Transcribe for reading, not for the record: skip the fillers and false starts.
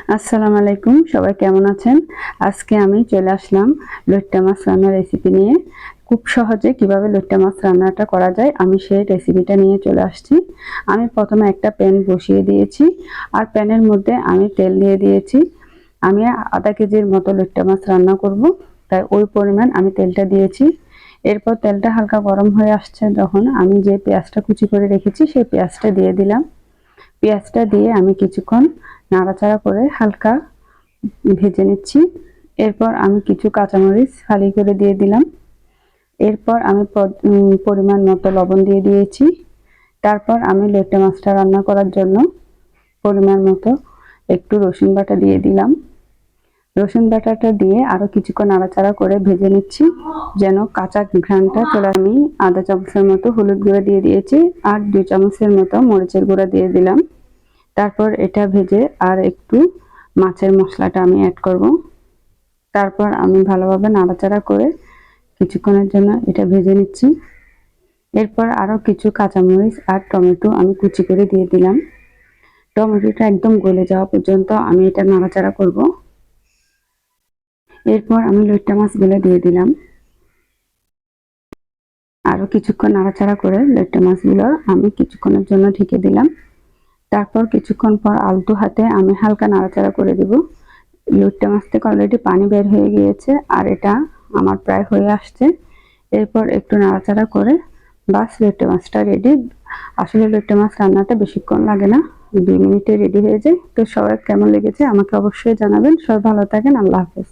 আসসালামু আলাইকুম, সবাই কেমন আছেন? আজকে আমি চলে আসলাম লইট্টা মাছ রান্নার রেসিপি নিয়ে। খুব সহজে কিভাবে লইট্টা মাছ রান্নাটা করা যায় আমি সেই রেসিপিটা নিয়ে চলে আসছি। আমি প্রথমে একটা প্যান বসিয়ে দিয়েছি আর প্যানের মধ্যে আমি তেল দিয়ে দিয়েছি। আমি আধা কেজির মতো লইট্টা মাছ রান্না করব, তাই ওই পরিমাণ আমি তেলটা দিয়েছি। এরপর তেলটা হালকা গরম হয়ে আসছে যখন আমি যে পেঁয়াজটা কুচি করে রেখেছি সেই পেঁয়াজটা দিয়ে দিলাম। পেঁয়াজটা দিয়ে আমি কিছুক্ষণ নাড়াচাড়া করে হালকা ভেজে নিচ্ছি। এরপর আমি কিছু কাঁচামরিচ ফালি করে দিয়ে দিলাম। এরপর আমি পরিমাণ মতো লবণ দিয়ে দিয়েছি। তারপর আমি লইট্টা মাছটা রান্না করার জন্য পরিমাণ মতো একটু রসুন বাটা দিয়ে দিলাম। রসুন বাটাটা দিয়ে আরও কিছুক্ষণ নাড়াচাড়া করে ভেজে নিচ্ছি যেন কাঁচা ঘ্রাণটা চলে। আমি আধা চামচের মতো হলুদ গুঁড়া দিয়ে দিয়েছি আর 2 চামচের মতো মরিচের গুঁড়া দিয়ে দিলাম। তারপর এটা ভেজে আর একটু মাছের মশলাটা আমি অ্যাড করব। তারপর আমি ভালোভাবে নাড়াচাড়া করে কিছুক্ষণের জন্য এটা ভেজে নিচ্ছি। এরপর আরও কিছু কাঁচামরিচ আর টমেটো আমি কুচি করে দিয়ে দিলাম। টমেটোটা একদম গলে যাওয়া পর্যন্ত আমি এটা নাড়াচাড়া করব। এরপর আমি লইট্টা মাছগুলো দিয়ে দিলাম। আরও কিছুক্ষণ নাড়াচাড়া করে লইট্টা মাছগুলো আমি কিছুক্ষণের জন্য ঢেকে দিলাম। তারপর কিছুক্ষণ পর আলতো হাতে আমি হালকা নাড়াচাড়া করে দেব। লইট্টা মাছ থেকে অলরেডি পানি বের হয়ে গিয়েছে আর এটা আমার প্রায় হয়ে আসছে। এরপর একটু নাড়াচাড়া করে বাস লইট্টা মাছটা রেডি। আসলে লইট্টা মাছ রান্নাটা বেশিক্ষণ লাগে না, 2 মিনিটে রেডি হয়ে যায়। তো সবাই কেমন লেগেছে আমাকে অবশ্যই জানাবেন। সবাই ভালো থাকেন। আল্লাহ হাফেজ।